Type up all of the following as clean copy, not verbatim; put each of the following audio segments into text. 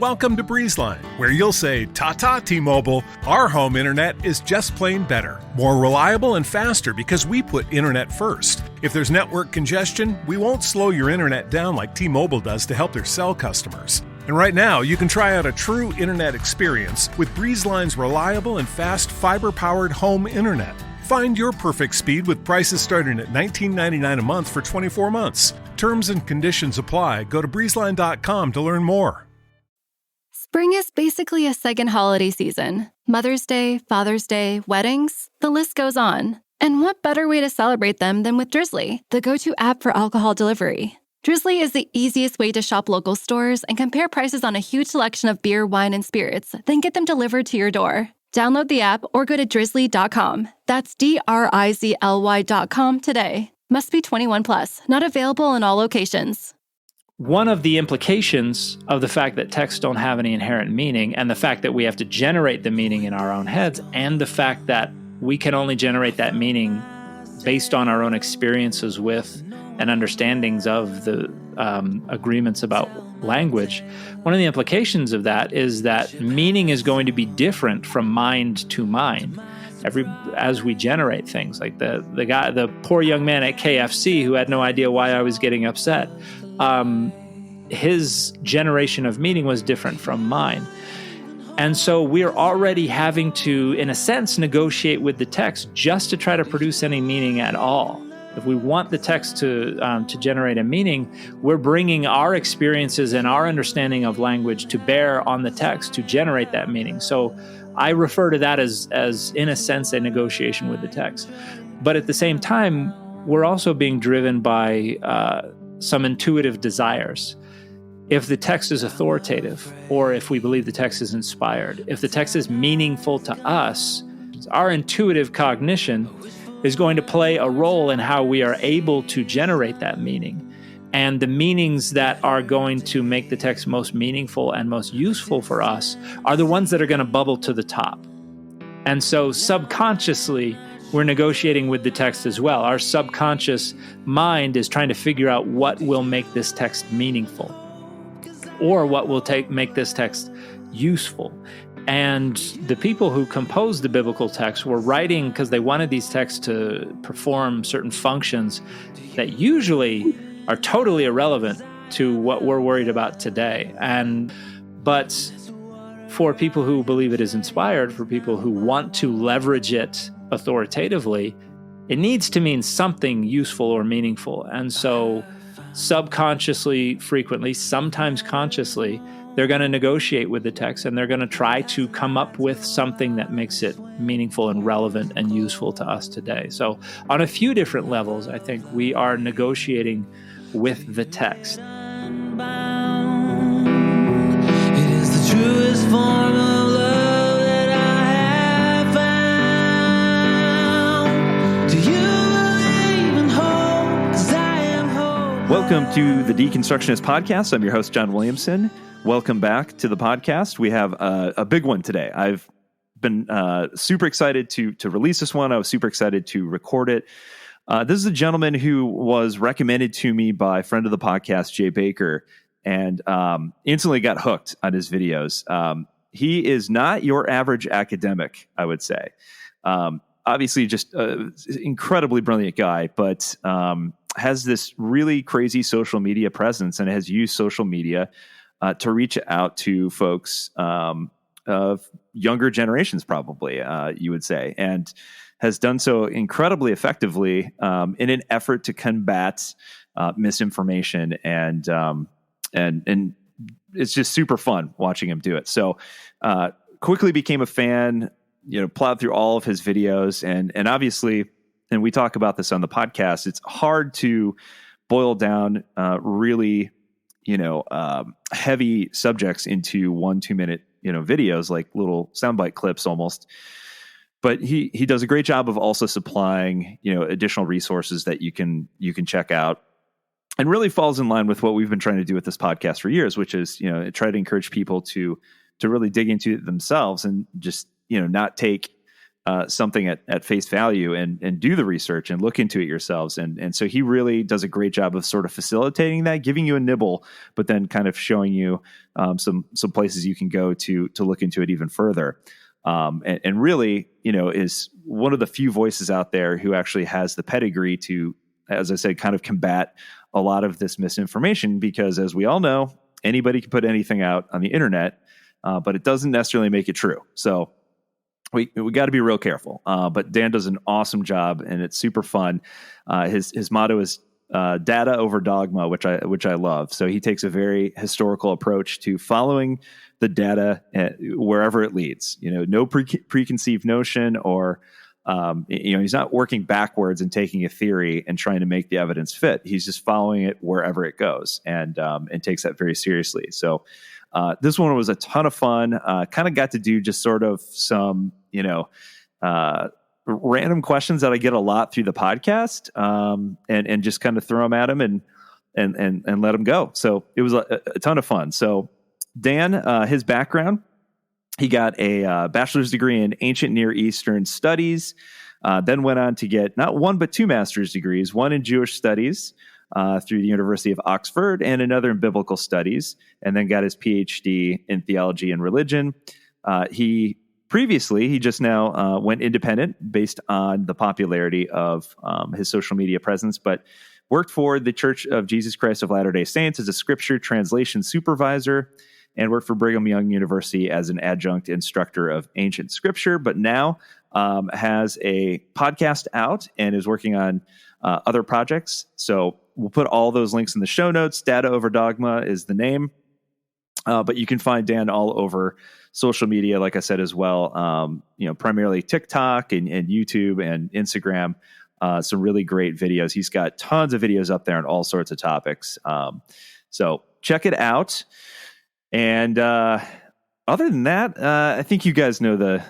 Welcome to BreezeLine, where you'll say, "Ta-ta, T-Mobile, our home internet is just plain better. More reliable and faster because we put internet first. If there's network congestion, we won't slow your internet down like T-Mobile does to help their cell customers." And right now, you can try out a true internet experience with BreezeLine's reliable and fast fiber-powered home internet. Find your perfect speed with prices starting at $19.99 a month for 24 months. Terms and conditions apply. Go to breezeline.com to learn more. Spring is basically a second holiday season. Mother's Day, Father's Day, weddings, the list goes on. And what better way to celebrate them than with Drizzly, the go-to app for alcohol delivery. Drizzly is the easiest way to shop local stores and compare prices on a huge selection of beer, wine, and spirits, then get them delivered to your door. Download the app or go to drizzly.com. That's DRIZLY.com today. Must be 21 plus. Not available in all locations. One of the implications of the fact that texts don't have any inherent meaning, and the fact that we have to generate the meaning in our own heads, and the fact that we can only generate that meaning based on our own experiences with and understandings of the agreements about language, one of the implications of that is that meaning is going to be different from mind to mind as we generate things. Like the poor young man at KFC who had no idea why I was getting upset. His generation of meaning was different from mine. And so we're already having to, in a sense, negotiate with the text just to try to produce any meaning at all. If we want the text to generate a meaning, we're bringing our experiences and our understanding of language to bear on the text to generate that meaning. So I refer to that as in a sense, a negotiation with the text. But at the same time, we're also being driven by some intuitive desires. If the text is authoritative, or if we believe the text is inspired, if the text is meaningful to us, our intuitive cognition is going to play a role in how we are able to generate that meaning. And the meanings that are going to make the text most meaningful and most useful for us are the ones that are going to bubble to the top. And so subconsciously, we're negotiating with the text as well. Our subconscious mind is trying to figure out what will make this text meaningful, or what will make this text useful. And the people who composed the biblical text were writing because they wanted these texts to perform certain functions that usually are totally irrelevant to what we're worried about today. But for people who believe it is inspired, for people who want to leverage it authoritatively, it needs to mean something useful or meaningful. And so subconsciously, frequently, sometimes consciously, they're going to negotiate with the text, and they're going to try to come up with something that makes it meaningful and relevant and useful to us today. So on a few different levels, I think we are negotiating with the text. It is the truest form of love that I have found. Do you believe in hope? 'Cause I am hope. Welcome to the Deconstructionist podcast. I'm your host, John Williamson. Welcome back to the podcast. We have a big one today. I've been super excited to release this one. I was super excited to record it. This is a gentleman who was recommended to me by a friend of the podcast, Jay Baker, and instantly got hooked on his videos. He is not your average academic, I would say. Obviously, just an incredibly brilliant guy, but has this really crazy social media presence and has used social media to reach out to folks of younger generations, probably, you would say, and has done so incredibly effectively in an effort to combat misinformation, and it's just super fun watching him do it. So quickly became a fan, plowed through all of his videos, and obviously, and we talk about this on the podcast, it's hard to boil down really heavy subjects into 1-2 minute, videos, like little soundbite clips almost. But he does a great job of also supplying, additional resources that you can check out, and really falls in line with what we've been trying to do with this podcast for years, which is, try to encourage people to really dig into it themselves and just, not take something at face value and do the research and look into it yourselves. And so he really does a great job of sort of facilitating that, giving you a nibble, but then kind of showing you some places you can go to look into it even further. And really, is one of the few voices out there who actually has the pedigree to, as I said, kind of combat a lot of this misinformation, because as we all know, anybody can put anything out on the internet, but it doesn't necessarily make it true. So we got to be real careful. But Dan does an awesome job, and it's super fun. His motto is data over dogma, which I love. So he takes a very historical approach to following the data wherever it leads. No preconceived notion, or he's not working backwards and taking a theory and trying to make the evidence fit. He's just following it wherever it goes, and takes that very seriously. So this one was a ton of fun. Kind of got to do just sort of some, random questions that I get a lot through the podcast, and just kind of throw them at him and let him go. So it was a ton of fun. So Dan, his background, he got a bachelor's degree in ancient Near Eastern studies, then went on to get not one but two master's degrees, one in Jewish studies through the University of Oxford and another in biblical studies, and then got his PhD in theology and religion. He just now went independent based on the popularity of his social media presence, but worked for the Church of Jesus Christ of Latter-day Saints as a scripture translation supervisor, and worked for Brigham Young University as an adjunct instructor of ancient scripture, but now has a podcast out and is working on other projects. So we'll put all those links in the show notes. Data Over Dogma is the name. But you can find Dan all over social media, like I said, as well. Primarily TikTok and YouTube and Instagram. Some really great videos. He's got tons of videos up there on all sorts of topics. So check it out. And other than that, I think you guys know the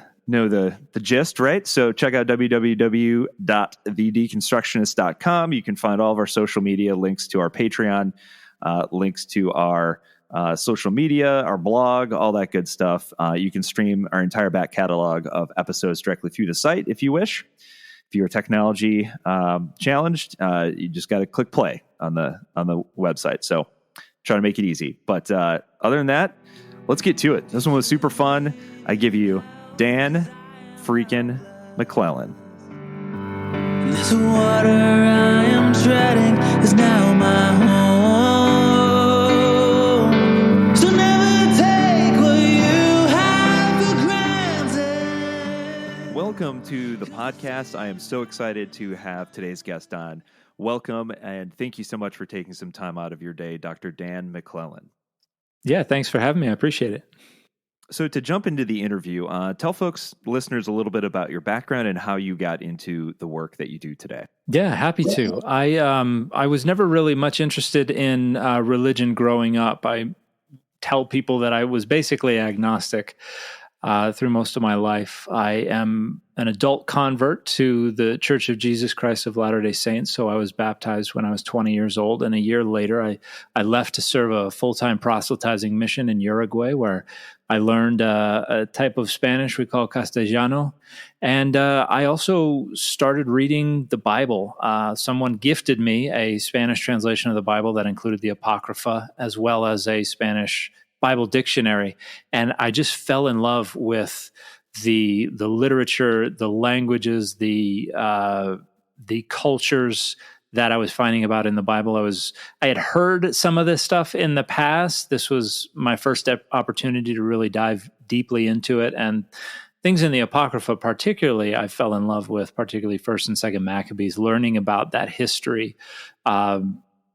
gist, right? So check out www.thedeconstructionists.com. You can find all of our social media, links to our Patreon, links to our social media, our blog, all that good stuff. You can stream our entire back catalog of episodes directly through the site if you wish. If you're technology challenged, you just got to click play on the website. So try to make it easy. But other than that, let's get to it. This one was super fun. I give you Dan freaking McClellan. This water I am treading is now my home. So never take what you have for granted. Welcome to the podcast. I am so excited to have today's guest on. Welcome, and thank you so much for taking some time out of your day, Dr. Dan McClellan. Yeah, thanks for having me. I appreciate it. So to jump into the interview, tell listeners a little bit about your background and how you got into the work that you do today. Yeah, happy to. I was never really much interested in religion growing up. I tell people that I was basically agnostic through most of my life. I am an adult convert to the Church of Jesus Christ of Latter-day Saints. So I was baptized when I was 20 years old. And a year later, I left to serve a full-time proselytizing mission in Uruguay, where I learned a type of Spanish we call Castellano. And I also started reading the Bible. Someone gifted me a Spanish translation of the Bible that included the Apocrypha, as well as a Spanish Bible dictionary. And I just fell in love with the literature, the languages, the cultures that I was finding about in the Bible. I had heard some of this stuff in the past. This was my first opportunity to really dive deeply into it. And things in the Apocrypha particularly, I fell in love with, particularly 1st and 2nd Maccabees. Learning about that history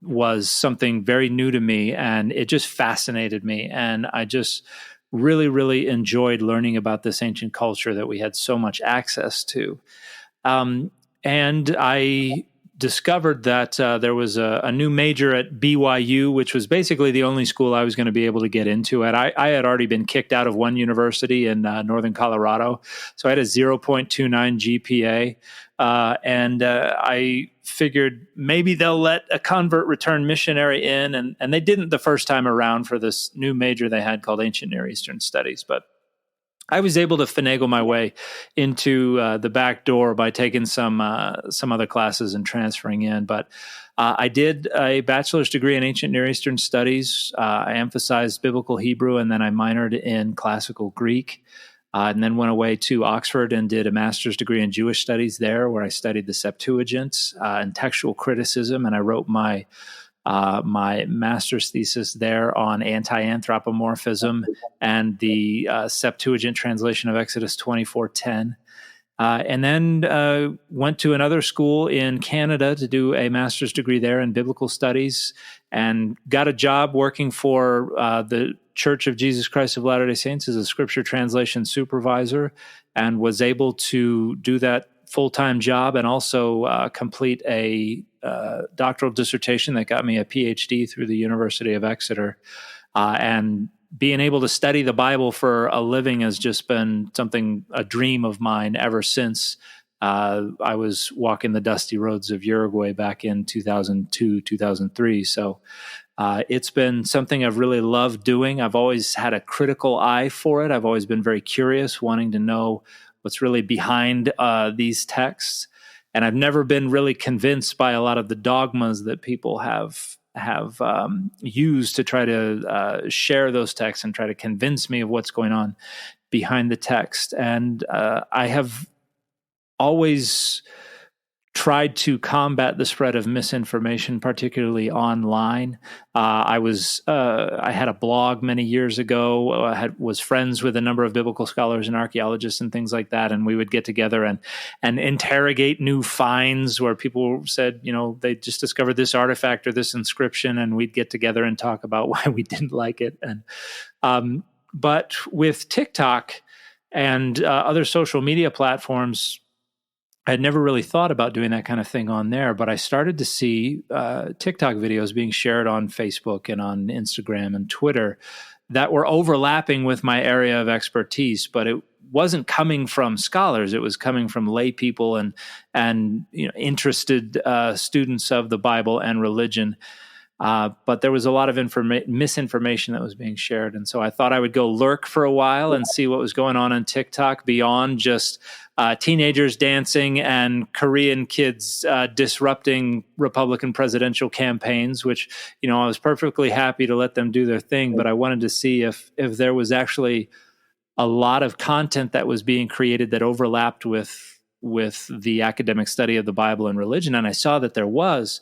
was something very new to me, and it just fascinated me. And I just really, really enjoyed learning about this ancient culture that we had so much access to. And I discovered that there was a new major at BYU, which was basically the only school I was going to be able to get into. And I had already been kicked out of one university in northern Colorado. So I had a 0.29 GPA. And I figured maybe they'll let a convert return missionary in. And they didn't the first time around for this new major they had called Ancient Near Eastern Studies. But I was able to finagle my way into the back door by taking some other classes and transferring in. But I did a bachelor's degree in ancient Near Eastern studies. I emphasized biblical Hebrew, and then I minored in classical Greek. And then went away to Oxford and did a master's degree in Jewish studies there, where I studied the Septuagint and textual criticism. And I wrote my master's thesis there on anti-anthropomorphism and the Septuagint translation of Exodus 24:10. And then went to another school in Canada to do a master's degree there in biblical studies, and got a job working for the Church of Jesus Christ of Latter-day Saints as a scripture translation supervisor, and was able to do that full-time job and also complete a doctoral dissertation that got me a PhD through the University of Exeter. And being able to study the Bible for a living has just been a dream of mine ever since I was walking the dusty roads of Uruguay back in 2002, 2003. So it's been something I've really loved doing. I've always had a critical eye for it. I've always been very curious, wanting to know what's really behind these texts. And I've never been really convinced by a lot of the dogmas that people have used to try to share those texts and try to convince me of what's going on behind the text. And I have always tried to combat the spread of misinformation, particularly online. I had a blog many years ago. I was friends with a number of biblical scholars and archaeologists and things like that, and we would get together and interrogate new finds where people said, they just discovered this artifact or this inscription, and we'd get together and talk about why we didn't like it. And but with TikTok and other social media platforms, I had never really thought about doing that kind of thing on there, but I started to see TikTok videos being shared on Facebook and on Instagram and Twitter that were overlapping with my area of expertise, but it wasn't coming from scholars. It was coming from lay people and interested students of the Bible and religion. But there was a lot of misinformation that was being shared. And so I thought I would go lurk for a while and see what was going on TikTok beyond just teenagers dancing and Korean kids disrupting Republican presidential campaigns, which, I was perfectly happy to let them do their thing. But I wanted to see if there was actually a lot of content that was being created that overlapped with the academic study of the Bible and religion. And I saw that there was.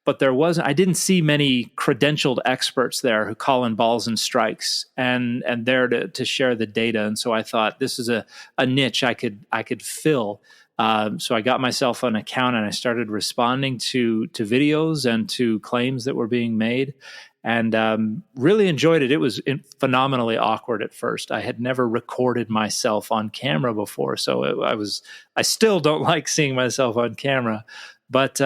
But I didn't see many credentialed experts there who call in balls and strikes and there to share the data. And so I thought this is a niche I could fill. So I got myself an account and I started responding to videos and to claims that were being made, and really enjoyed it. It was phenomenally awkward at first. I had never recorded myself on camera before, so I still don't like seeing myself on camera, but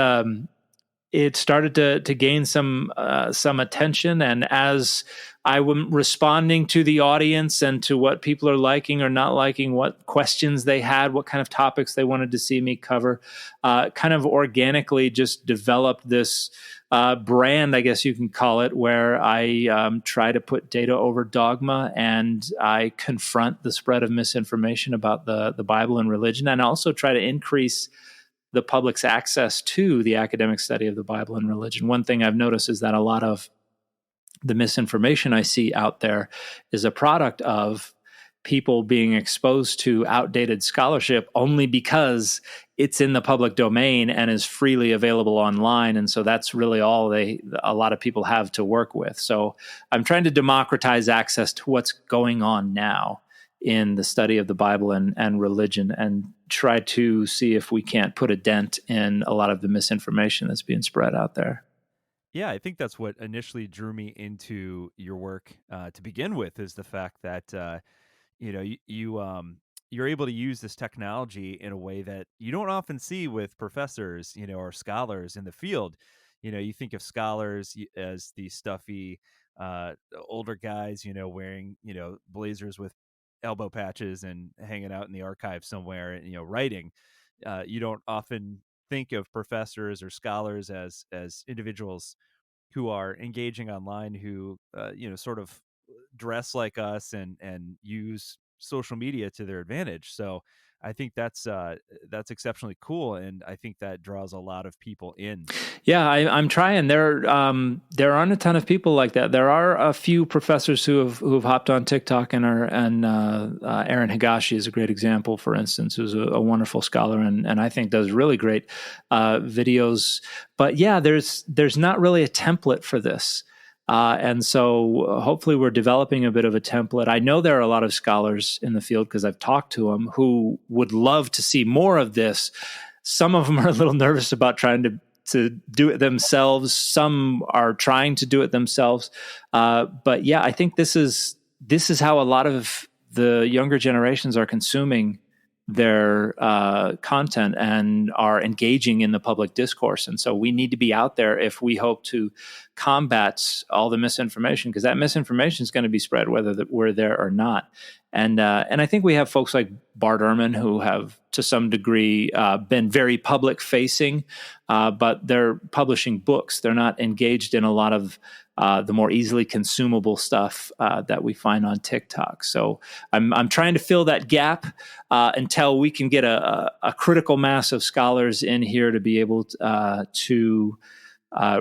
it started to gain some attention, and as I was responding to the audience and to what people are liking or not liking, what questions they had, what kind of topics they wanted to see me cover, kind of organically just developed this brand, I guess you can call it, where I try to put data over dogma, and I confront the spread of misinformation about the Bible and religion, and also try to increase the public's access to the academic study of the Bible and religion. One thing I've noticed is that a lot of the misinformation I see out there is a product of people being exposed to outdated scholarship only because it's in the public domain and is freely available online. And so that's really all a lot of people have to work with. So I'm trying to democratize access to what's going on now in the study of the Bible and religion, and try to see if we can't put a dent in a lot of the misinformation that's being spread out there. Yeah, I think that's what initially drew me into your work to begin with, is the fact that you're able to use this technology in a way that you don't often see with professors, or scholars in the field. You think of scholars as the stuffy older guys, wearing blazers with elbow patches and hanging out in the archive somewhere, writing. You don't often think of professors or scholars as individuals who are engaging online, who sort of dress like us and use social media to their advantage. So I think that's exceptionally cool, and I think that draws a lot of people in. Yeah, I'm trying. There aren't a ton of people like that. There are a few professors who've hopped on TikTok and Aaron Higashi is a great example, for instance, who's a wonderful scholar and I think does really great videos. But yeah, there's not really a template for this. And so hopefully we're developing a bit of a template. I know there are a lot of scholars in the field because I've talked to them who would love to see more of this. Some of them are a little nervous about trying to do it themselves. Some are trying to do it themselves. But yeah, I think this is how a lot of the younger generations are consuming their content and are engaging in the public discourse. And so we need to be out there if we hope to combat all the misinformation, because that misinformation is going to be spread whether we're there or not. And I think we have folks like Bart Ehrman who have, to some degree, been very public facing, but they're publishing books. They're not engaged in a lot of the more easily consumable stuff that we find on TikTok. So I'm trying to fill that gap until we can get a critical mass of scholars in here to be able to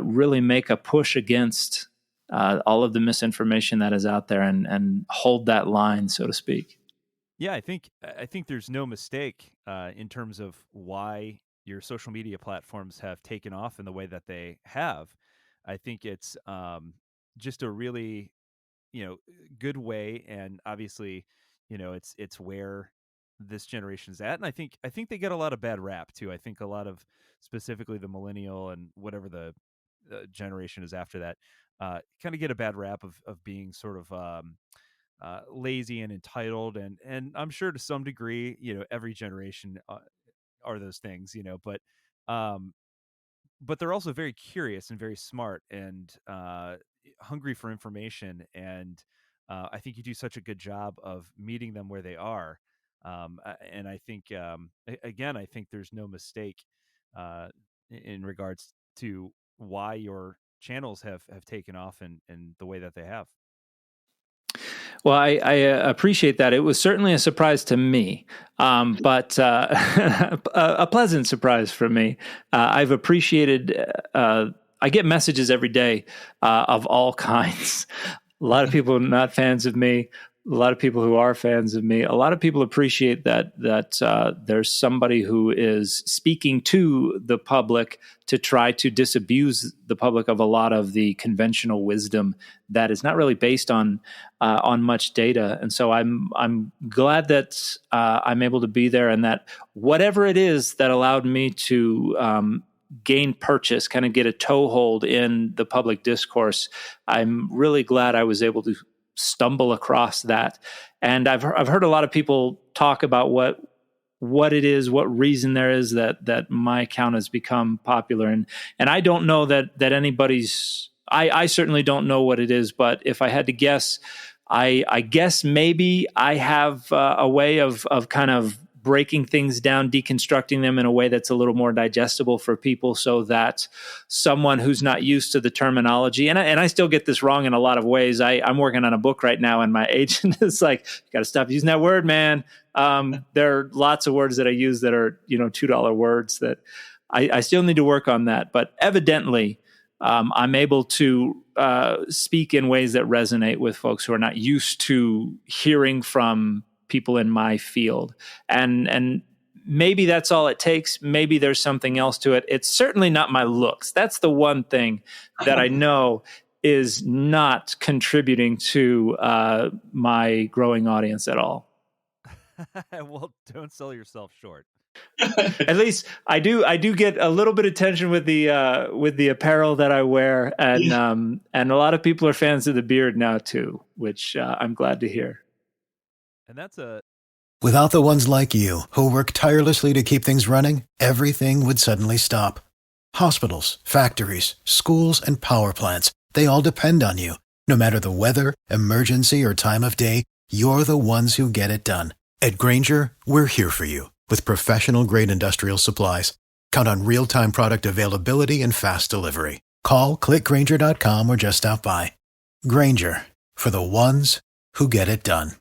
really make a push against all of the misinformation that is out there and hold that line, so to speak. Yeah, I think there's no mistake in terms of why your social media platforms have taken off in the way that they have. I think it's just a really, good way, and obviously, it's where this generation's at, and I think they get a lot of bad rap too. I think a lot of, specifically the millennial and whatever the generation is after that, kind of get a bad rap of being sort of lazy and entitled, and I'm sure to some degree, every generation are those things, but they're also very curious and very smart and hungry for information. And I think you do such a good job of meeting them where they are. And I think, again, I think there's no mistake in regards to why your channels have taken off in the way that they have. Well, I appreciate that. It was certainly a surprise to me, but a pleasant surprise for me. I've appreciated, I get messages every day of all kinds. A lot of people are not fans of me. A lot of people who are fans of me. A lot of people appreciate that there's somebody who is speaking to the public to try to disabuse the public of a lot of the conventional wisdom that is not really based on much data. And so I'm glad that I'm able to be there, and that whatever it is that allowed me to gain purchase, kind of get a toehold in the public discourse, I'm really glad I was able to stumble across that. And I've heard a lot of people talk about what it is, what reason there is that my account has become popular. And I don't know that anybody's, I certainly don't know what it is, but if I had to guess, I guess maybe I have a way of kind of breaking things down, deconstructing them in a way that's a little more digestible for people, so that someone who's not used to the terminology, and I still get this wrong in a lot of ways. I'm working on a book right now, and my agent is like, "You got to stop using that word, man." There are lots of words that I use that are, $2 words that I still need to work on that. But evidently, I'm able to speak in ways that resonate with folks who are not used to hearing from people in my field. And maybe that's all it takes. Maybe there's something else to it. It's certainly not my looks. That's the one thing that I know is not contributing to my growing audience at all. Well, don't sell yourself short. At least I do get a little bit of attention with the apparel that I wear, and a lot of people are fans of the beard now too, which I'm glad to hear. And Without the ones like you, who work tirelessly to keep things running, everything would suddenly stop. Hospitals, factories, schools, and power plants, they all depend on you. No matter the weather, emergency, or time of day, you're the ones who get it done. At Grainger, we're here for you with professional-grade industrial supplies. Count on real-time product availability and fast delivery. Call, click Grainger.com, or just stop by. Grainger, for the ones who get it done.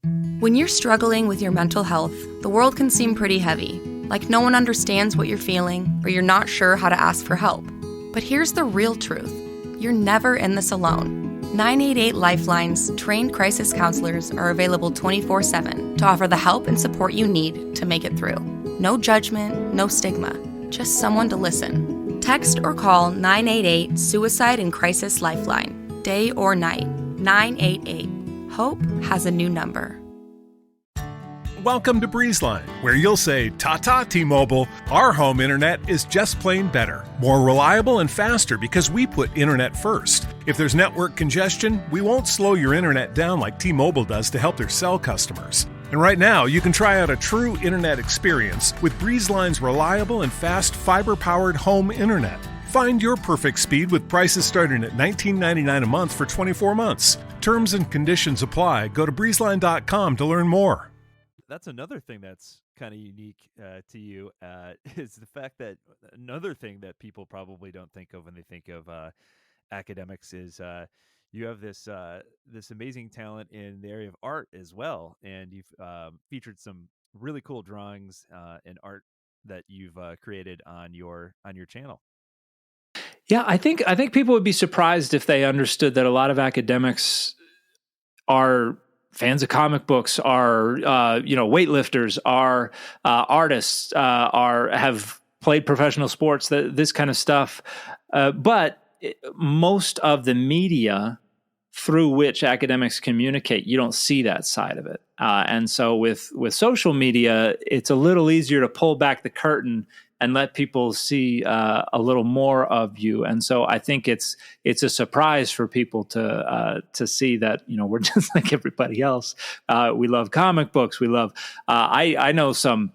When you're struggling with your mental health, the world can seem pretty heavy, like no one understands what you're feeling or you're not sure how to ask for help. But here's the real truth. You're never in this alone. 988 Lifeline's trained crisis counselors are available 24/7 to offer the help and support you need to make it through. No judgment, no stigma, just someone to listen. Text or call 988 Suicide and Crisis Lifeline, day or night. 988. Hope has a new number. Welcome to BreezeLine, where you'll say, "Ta-ta, T-Mobile, our home internet is just plain better. More reliable and faster because we put internet first. If there's network congestion, we won't slow your internet down like T-Mobile does to help their cell customers." And right now, you can try out a true internet experience with BreezeLine's reliable and fast fiber-powered home internet. Find your perfect speed with prices starting at $19.99 a month for 24 months. Terms and conditions apply. Go to breezeline.com to learn more. That's another thing that's kind of unique to you is the fact that another thing that people probably don't think of when they think of academics is you have this amazing talent in the area of art as well, and you've featured some really cool drawings and art that you've created on your channel. Yeah, I think people would be surprised if they understood that a lot of academics are fans of comic books, are weightlifters, are artists, have played professional sports, this kind of stuff. But most of the media through which academics communicate, you don't see that side of it. And so with social media, it's a little easier to pull back the curtain and let people see a little more of you. And so I think it's a surprise for people to see that, we're just like everybody else. We love comic books. We love, I know some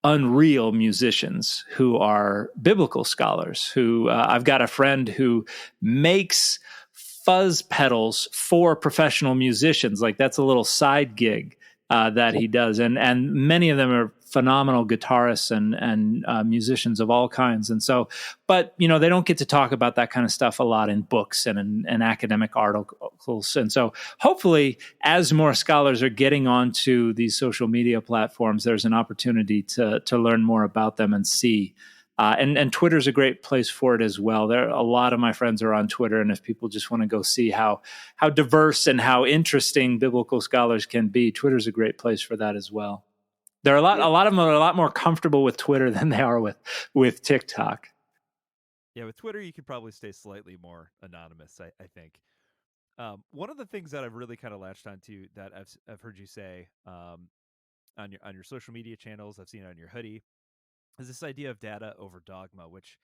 unreal musicians who are biblical scholars who, I've got a friend who makes fuzz pedals for professional musicians. Like that's a little side gig that he does. And many of them are phenomenal guitarists and musicians of all kinds. And so, but, they don't get to talk about that kind of stuff a lot in books and in academic articles. And so hopefully as more scholars are getting onto these social media platforms, there's an opportunity to learn more about them and see. And Twitter's a great place for it as well. A lot of my friends are on Twitter, and if people just want to go see how diverse and how interesting biblical scholars can be, Twitter's a great place for that as well. There are a lot of them are a lot more comfortable with Twitter than they are with TikTok. Yeah, with Twitter, you could probably stay slightly more anonymous, I think. One of the things that I've really kind of latched onto that I've heard you say on your social media channels, I've seen it on your hoodie, is this idea of data over dogma, which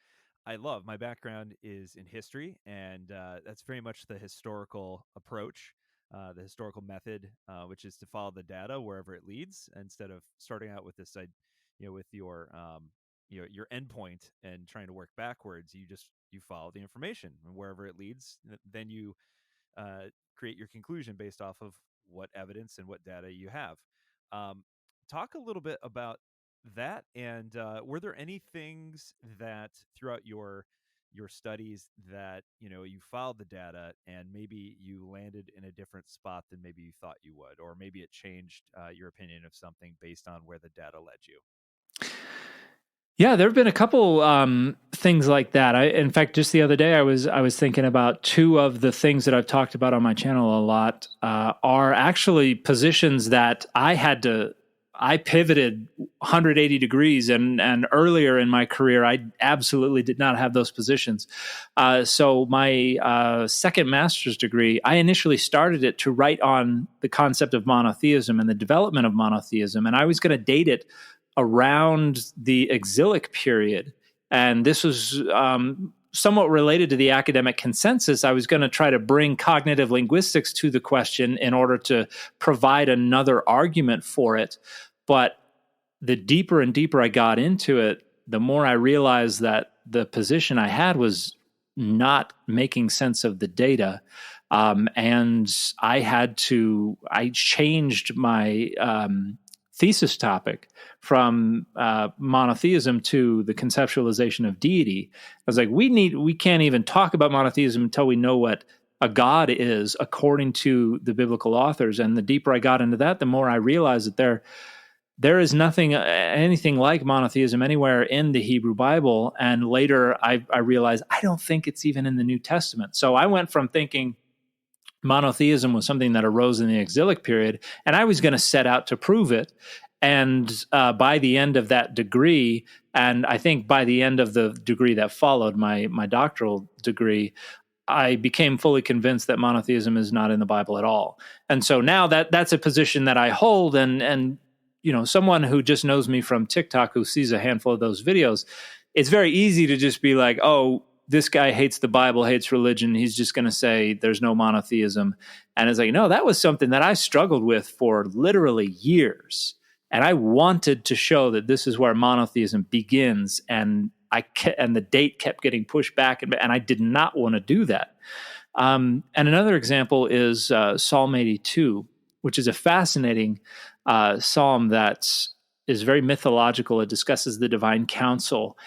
I love. My background is in history, and that's very much the historical approach, the historical method, which is to follow the data wherever it leads, instead of starting out with this, with your endpoint and trying to work backwards. You follow the information, and wherever it leads, then you create your conclusion based off of what evidence and what data you have. Talk a little bit about that, and were there any things that throughout your studies that you followed the data and maybe you landed in a different spot than maybe you thought you would, or maybe it changed your opinion of something based on where the data led you? Yeah, there have been a couple things like that. In fact, just the other day, I was thinking about two of the things that I've talked about on my channel a lot are actually positions that I pivoted 180 degrees, and earlier in my career, I absolutely did not have those positions. So my second master's degree, I initially started it to write on the concept of monotheism and the development of monotheism, and I was going to date it around the exilic period. And this was somewhat related to the academic consensus. I was going to try to bring cognitive linguistics to the question in order to provide another argument for it. But the deeper and deeper I got into it, the more I realized that the position I had was not making sense of the data. And I changed my thesis topic from monotheism to the conceptualization of deity. I was like, we can't even talk about monotheism until we know what a God is according to the biblical authors. And the deeper I got into that, the more I realized that there is anything like monotheism anywhere in the Hebrew Bible. And later I realized I don't think it's even in the New Testament. So I went from thinking monotheism was something that arose in the exilic period, and I was going to set out to prove it. And by the end of that degree, and I think by the end of the degree that followed, my doctoral degree, I became fully convinced that monotheism is not in the Bible at all. And so now that's a position that I hold, and someone who just knows me from TikTok, who sees a handful of those videos, it's very easy to just be like, oh, this guy hates the Bible, hates religion. He's just going to say there's no monotheism. And it's like, no, that was something that I struggled with for literally years. And I wanted to show that this is where monotheism begins. And the date kept getting pushed back. And I did not want to do that. And another example is Psalm 82, which is a fascinating psalm that is very mythological. It discusses the divine counsel.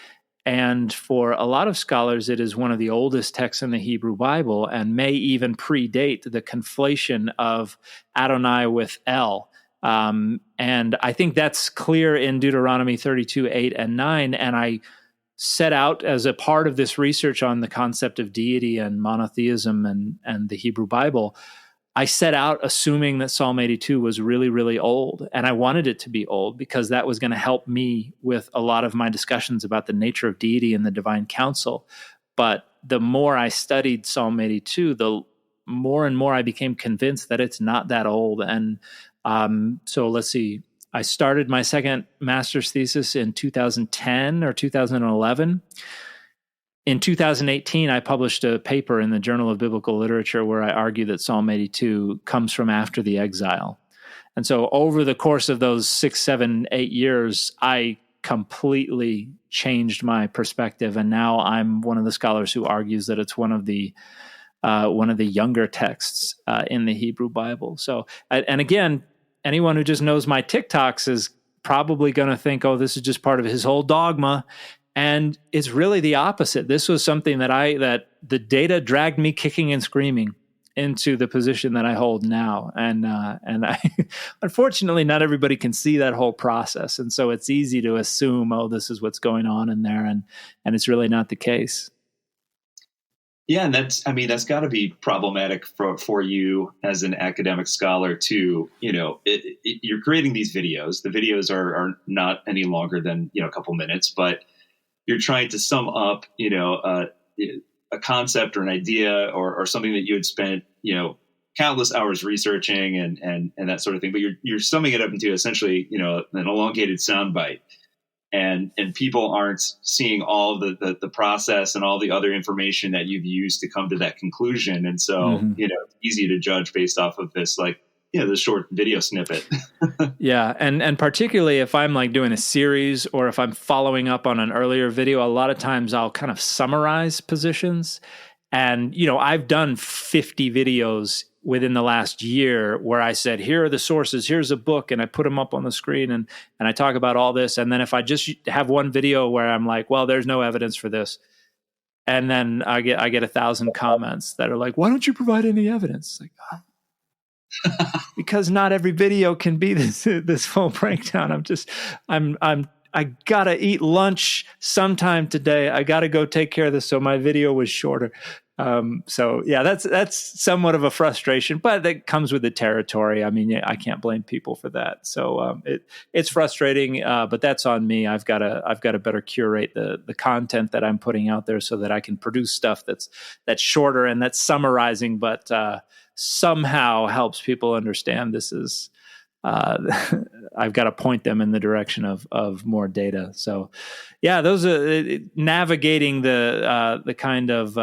And for a lot of scholars, it is one of the oldest texts in the Hebrew Bible and may even predate the conflation of Adonai with El. And I think that's clear in Deuteronomy 32, 8, and 9. And I set out as a part of this research on the concept of deity and monotheism and the Hebrew Bible. I set out assuming that Psalm 82 was really, really old, and I wanted it to be old because that was going to help me with a lot of my discussions about the nature of deity and the divine counsel. But the more I studied Psalm 82, the more and more I became convinced that it's not that old. And so let's see, I started my second master's thesis in 2010 or 2011. In 2018, I published a paper in the Journal of Biblical Literature where I argue that Psalm 82 comes from after the exile. And so over the course of those 6, 7, 8 years, I completely changed my perspective. And now I'm one of the scholars who argues that it's one of the younger texts in the Hebrew Bible. So, and again, anyone who just knows my TikToks is probably going to think, oh, this is just part of his whole dogma. And it's really the opposite. This was something that the data dragged me kicking and screaming into the position that I hold now. And I, unfortunately, not everybody can see that whole process. And so it's easy to assume, oh, this is what's going on in there. And it's really not the case. Yeah. And that's got to be problematic for you as an academic scholar too. You're creating these videos. The videos are not any longer than, a couple minutes, but you're trying to sum up, a concept or an idea or something that you had spent, countless hours researching and that sort of thing. But you're summing it up into essentially, an elongated soundbite. And people aren't seeing all the process and all the other information that you've used to come to that conclusion. And so, it's easy to judge based off of this, this short video snippet. Yeah. And particularly if I'm doing a series or if I'm following up on an earlier video, a lot of times I'll kind of summarize positions. And, I've done 50 videos within the last year where I said, here are the sources, here's a book, and I put them up on the screen and I talk about all this. And then if I just have one video where I'm like, well, there's no evidence for this. And then I get 1,000 comments that are like, why don't you provide any evidence? Because not every video can be this full breakdown. I gotta eat lunch sometime today. I gotta go take care of this. So my video was shorter. So yeah, that's somewhat of a frustration, but that comes with the territory. I mean, I can't blame people for that. So it's frustrating, but that's on me. I've got to better curate the content that I'm putting out there so that I can produce stuff that's shorter and that's summarizing, but somehow helps people understand this is. I've got to point them in the direction of more data. So, yeah, those are navigating the kind of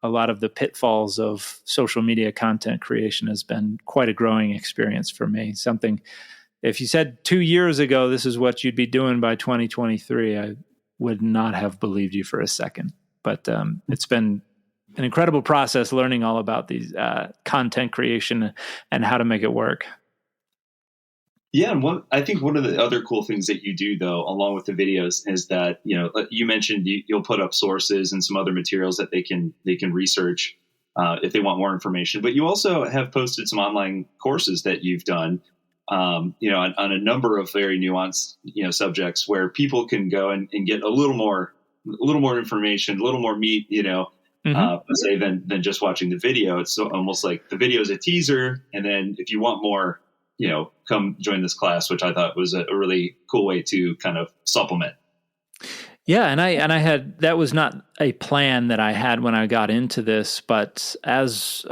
a lot of the pitfalls of social media content creation has been quite a growing experience for me. Something, if you said 2 years ago, this is what you'd be doing by 2023, I would not have believed you for a second. But it's been an incredible process learning all about these content creation and how to make it work. Yeah, and I think one of the other cool things that you do, though, along with the videos, is that you mentioned you'll put up sources and some other materials that they can research. if they want more information. But you also have posted some online courses that you've done, on a number of very nuanced, subjects where people can go and get a little more information, a little more meat, say than just watching the video. It's almost like the video is a teaser, and then if you want more, come join this class, which I thought was a really cool way to kind of supplement. Yeah, and I had, that was not a plan that I had when I got into this, but as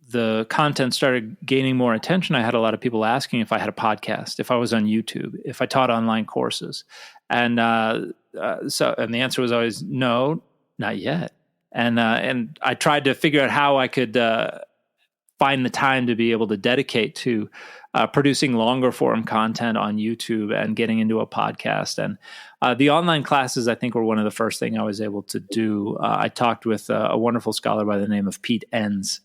the content started gaining more attention, I had a lot of people asking if I had a podcast, if I was on YouTube, if I taught online courses, and the answer was always no, not yet. And I tried to figure out how I could find the time to be able to dedicate to producing longer form content on YouTube and getting into a podcast. And the online classes, I think, were one of the first things I was able to do. I talked with a wonderful scholar by the name of Pete Enns,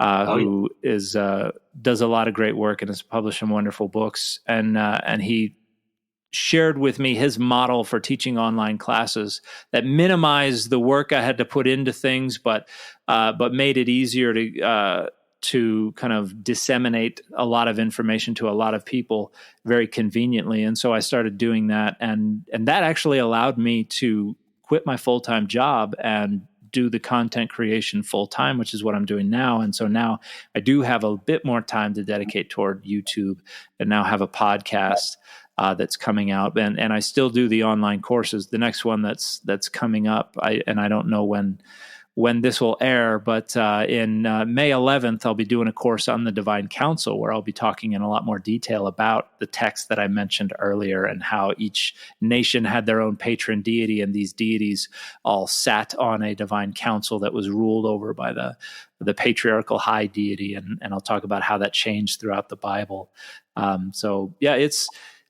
who is does a lot of great work and has published some wonderful books. And he shared with me his model for teaching online classes that minimized the work I had to put into things, but made it easier to kind of disseminate a lot of information to a lot of people very conveniently. And so I started doing that, and that actually allowed me to quit my full-time job and do the content creation full-time, which is what I'm doing now. And so now I do have a bit more time to dedicate toward YouTube, and now have a podcast that's coming out, and I still do the online courses. The next one that's coming up, I don't know when this will air, but in May 11th, I'll be doing a course on the Divine Council, where I'll be talking in a lot more detail about the text that I mentioned earlier, and how each nation had their own patron deity, and these deities all sat on a divine council that was ruled over by the patriarchal high deity, and I'll talk about how that changed throughout the Bible. So yeah,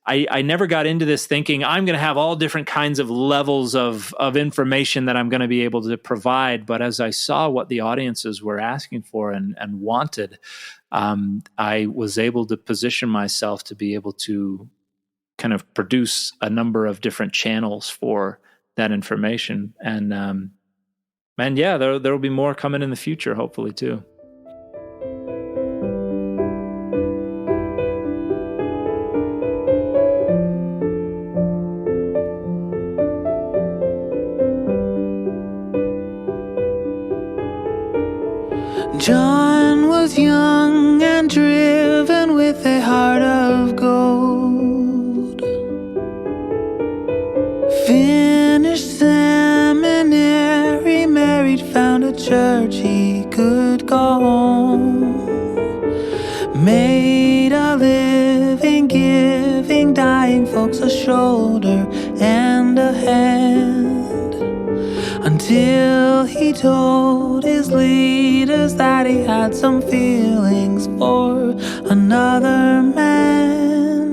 I never got into this thinking I'm going to have all different kinds of levels of information that I'm going to be able to provide. But as I saw what the audiences were asking for and wanted, I was able to position myself to be able to kind of produce a number of different channels for that information. And yeah, there will be more coming in the future, hopefully, too. John was young and driven with a heart of gold. Finished seminary, married, found a church he could go home. Made a living, giving dying folks a shoulder and a hand, until he told his leaders that he had some feelings for another man.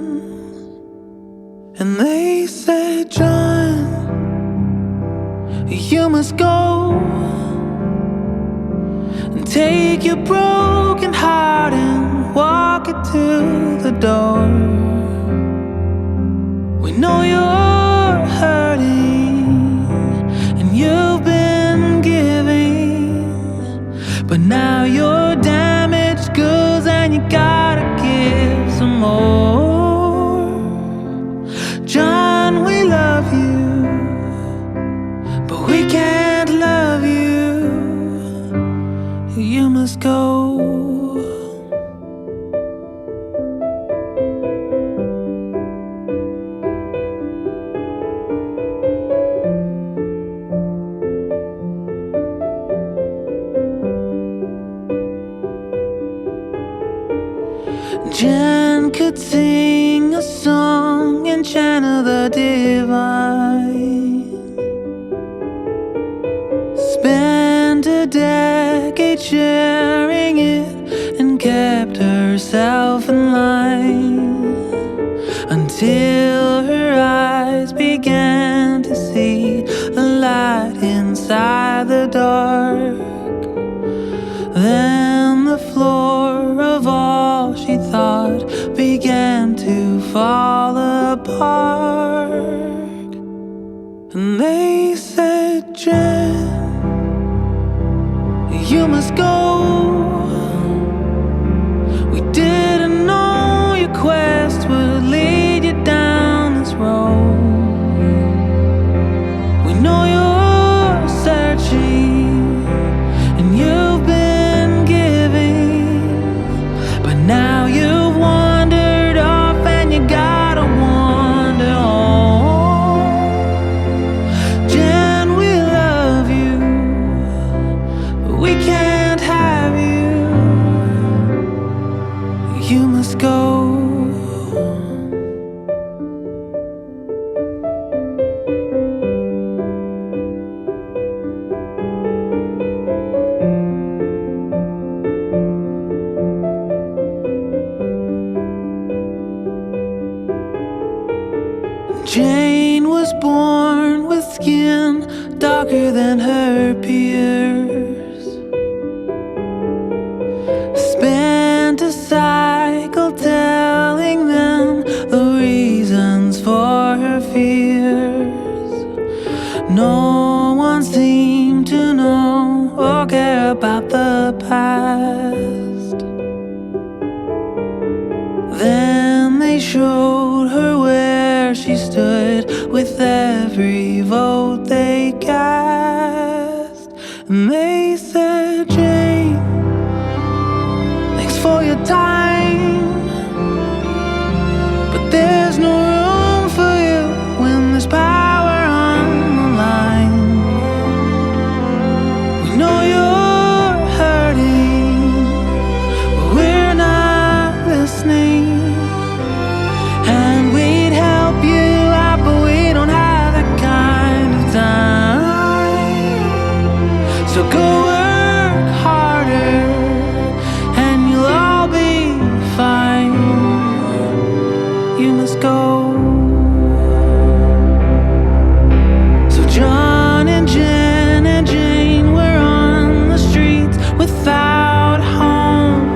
And they said, John, you must go and take your broken heart and walk it to the door. We know you're hurting and you've been giving, but now you're damaged goods and you gotta give some more. John, we love you, but we can't love you. You must go. Jen could sing a song and channel the divine. Spent a decade sharing it and kept herself in line, until her eyes began to see the light inside the dark. Then the floor of all she thought began to fall apart. And they said, Jen, You must go. We didn't know your quest would lead you down this road. We know you're searching and you've been giving, but now you've wandered off and you gotta wander home. Jen, we love you, but we can't have you. You must go. Jane was born with skin darker than her peers. Spent a cycle telling them the reasons for her fears. No one seemed to know or care about the past. Then they showed her where she stood with every vote they cast. And they said, Jane, thanks for your time, but there's no room for you when there's power on the line. We know you're hurting, but we're not listening. And we'd help you out, but we don't have that kind of time. So go work harder and you'll all be fine. You must go. So John and Jen and Jane were on the streets without a home,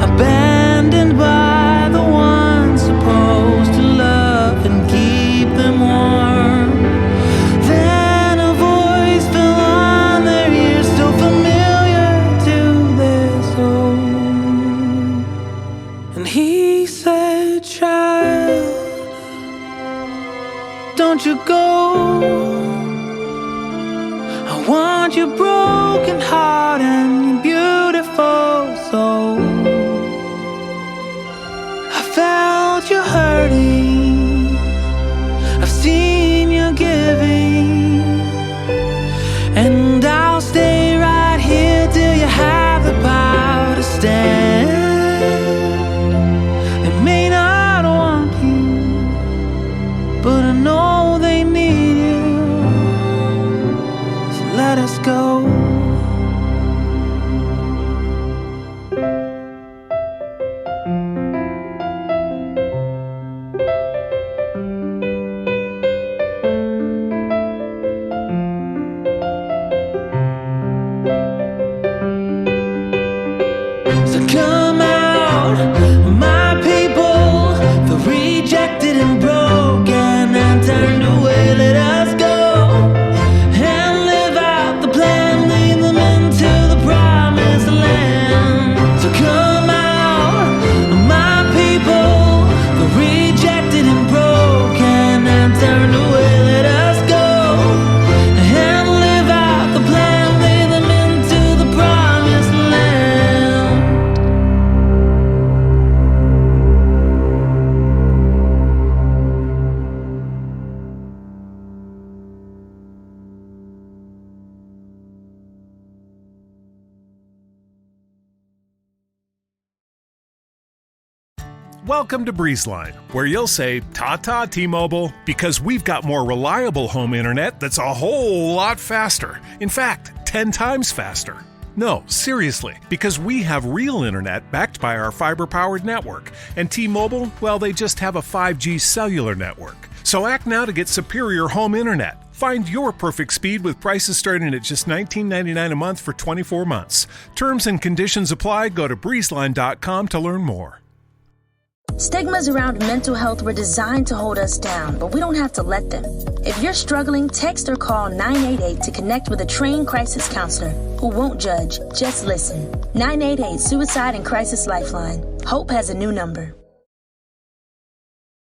abandoned by the ones supposed to love and keep them warm. Then a voice fell on their ears, so familiar to their soul. And he said, child, don't you go. I want your broken heart and your beautiful soul. I felt you hurting, I've seen you giving, and I'll stay right here till you have the power to stand. They may not want you, but I know they need you. So let us go. So come out, my people, the rejected and broken and turned away. Let us go and live out the plan, lead them into the promised land. So come out, my people, the rejected and broken and turned away. Let us go and live out the plan, lead them into the promised land. Welcome to BreezeLine, where you'll say, ta-ta T-Mobile, because we've got more reliable home internet that's a whole lot faster. In fact, 10 times faster. No, seriously, because we have real internet backed by our fiber-powered network. And T-Mobile, well, they just have a 5G cellular network. So act now to get superior home internet. Find your perfect speed with prices starting at just $19.99 a month for 24 months. Terms and conditions apply. Go to breezeline.com to learn more. Stigmas around mental health were designed to hold us down, but we don't have to let them. If you're struggling, text or call 988 to connect with a trained crisis counselor who won't judge, just listen. 988 Suicide and Crisis Lifeline. Hope has a new number.